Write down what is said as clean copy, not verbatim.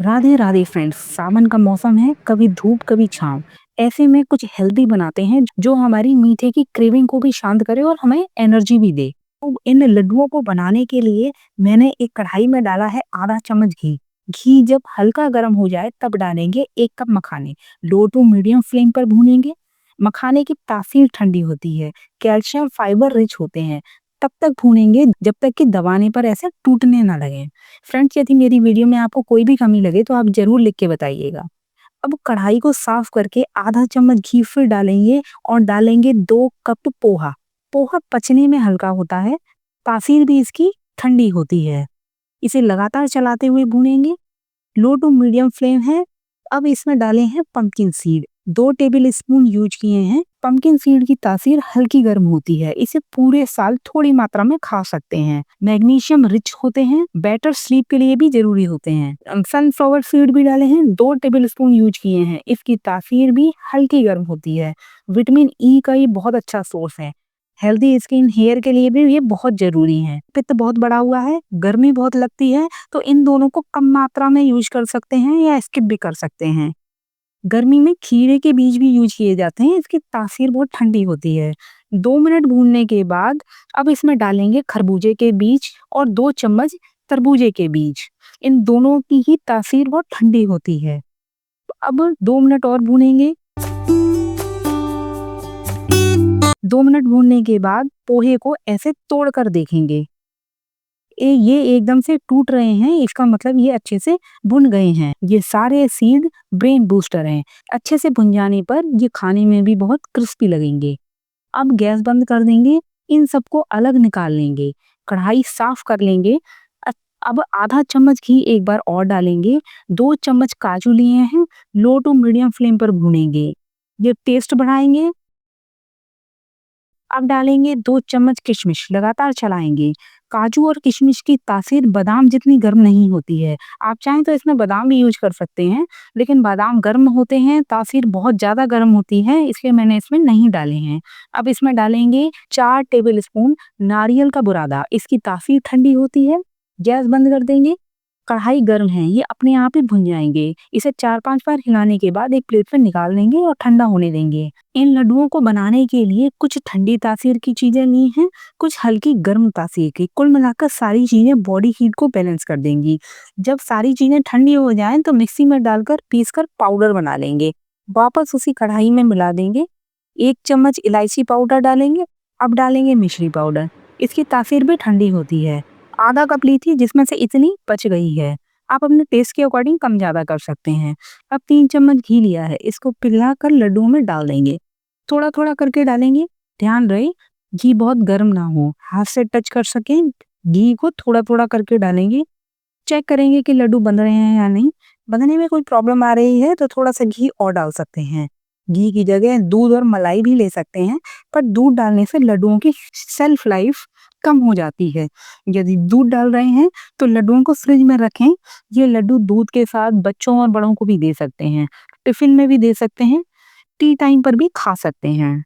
Radhe Radhe friends, सावन का मौसम है, कभी धूप कभी छाँव। ऐसे में कुछ हेल्दी बनाते हैं जो हमारी मीठे की क्रेविंग को भी शांत करे और हमें एनर्जी भी दे। तो इन लड्डुओं को बनाने के लिए मैंने एक कढ़ाई में डाला है आधा चम्मच घी। घी जब हल्का गर्म हो जाए तब डालेंगे 1 कप मखाने। लो टू मीडियम फ्लेम पर भूनेंगे। मखाने की तासीर ठंडी होती है, कैल्शियम फाइबर रिच होते हैं। तब तक भूनेंगे जब तक कि दबाने पर ऐसे टूटने ना लगे। फ्रेंड्स, यदि मेरी वीडियो में आपको कोई भी कमी लगे तो आप ज़रूर लिख के बताइएगा। अब कढ़ाई को साफ करके आधा चम्मच घी फिर डालेंगे और डालेंगे 2 कप पोहा। पोहा पचने में हल्का होता है, तासीर भी इसकी ठंडी होती है। इसे लगातार चलाते हुए भूनेंगे। लो टू मीडियम फ्लेम है। अब इसमें डाले हैं pumpkin seed, 2 table spoon use किए हैं। पंपकिन सीड की तासीर हल्की गर्म होती है, इसे पूरे साल थोड़ी मात्रा में खा सकते हैं। मैग्नीशियम रिच होते हैं, बेटर स्लीप के लिए भी जरूरी होते हैं। सनफ्लावर सीड भी डाले हैं, 2 टेबल स्पून यूज किए हैं। इसकी तासीर भी हल्की गर्म होती है। विटामिन ई का ये बहुत अच्छा सोर्स है। हेल्दी स्किन हेयर के लिए भी ये बहुत जरूरी है। पित्त बहुत बढ़ा हुआ है, गर्मी बहुत लगती है, तो इन दोनों को कम मात्रा में यूज कर सकते हैं या स्किप भी कर सकते हैं। गर्मी में खीरे के बीज भी यूज किए जाते हैं, इसकी तासीर बहुत ठंडी होती है। 2 मिनट भूनने के बाद अब इसमें डालेंगे खरबूजे के बीज और 2 चम्मच तरबूजे के बीज। इन दोनों की ही तासीर बहुत ठंडी होती है। अब 2 मिनट और भूनेंगे। 2 मिनट भूनने के बाद पोहे को ऐसे तोड़ कर देखेंगे। ये एकदम से टूट रहे हैं, इसका मतलब ये अच्छे से भुन गए हैं। ये सारे सीड ब्रेन बूस्टर हैं। अच्छे से भुन जाने पर ये खाने में भी बहुत क्रिस्पी लगेंगे। अब गैस बंद कर देंगे, इन सबको अलग निकाल लेंगे, कढ़ाई साफ कर लेंगे। अ- अब आधा चम्मच घी एक बार और डालेंगे। 2 चम्मच काजू लिए हैं, लो टू मीडियम फ्लेम पर भूनेंगे। ये टेस्ट बढ़ाएंगे। अब डालेंगे 2 चम्मच किशमिश, लगातार चलाएंगे। काजू और किशमिश की तासीर बादाम जितनी गर्म नहीं होती है। आप चाहें तो इसमें बादाम भी यूज कर सकते हैं, लेकिन बादाम गर्म होते हैं, तासीर बहुत ज्यादा गर्म होती है, इसलिए मैंने इसमें नहीं डाले हैं। अब इसमें डालेंगे 4 टेबल स्पून नारियल का बुरादा, इसकी तासीर ठंडी होती है। गैस बंद कर देंगे। कढ़ाई गर्म है, ये अपने आप ही भुन जाएंगे। इसे 4-5 बार हिलाने के बाद एक प्लेट में निकाल लेंगे और ठंडा होने देंगे। इन लड्डुओं को बनाने के लिए कुछ ठंडी तासीर की चीजें ली हैं, कुछ हल्की गर्म तासीर की। कुल मिलाकर सारी चीजें बॉडी हीट को बैलेंस कर देंगी। जब सारी चीजें ठंडी हो जाएं तो मिक्सी में डालकर पीसकर पाउडर बना लेंगे। वापस उसी कढ़ाई में मिला देंगे। 1 चम्मच इलायची पाउडर डालेंगे। अब डालेंगे मिश्री पाउडर, इसकी तासीर भी ठंडी होती है। आधा कप ली थी जिसमें से इतनी बच गई है। आप अपने टेस्ट के अकॉर्डिंग कम ज्यादा कर सकते हैं। अब 3 चम्मच घी लिया है, इसको पिघलाकर लड्डुओं में डाल देंगे। थोड़ा थोड़ा करके डालेंगे। ध्यान रहे घी बहुत गर्म ना हो, हाथ से टच कर सकें। घी को थोड़ा थोड़ा करके डालेंगे। चेक करेंगे कि लड्डू बन रहे हैं या नहीं। बनने में कोई प्रॉब्लम आ रही है तो थोड़ा सा घी और डाल सकते हैं। घी की जगह दूध और मलाई भी ले सकते हैं, पर दूध डालने से लड्डुओं की सेल्फ लाइफ कम हो जाती है। यदि दूध डाल रहे हैं तो लड्डुओं को फ्रिज में रखें। ये लड्डू दूध के साथ बच्चों और बड़ों को भी दे सकते हैं, टिफिन में भी दे सकते हैं, टी टाइम पर भी खा सकते हैं।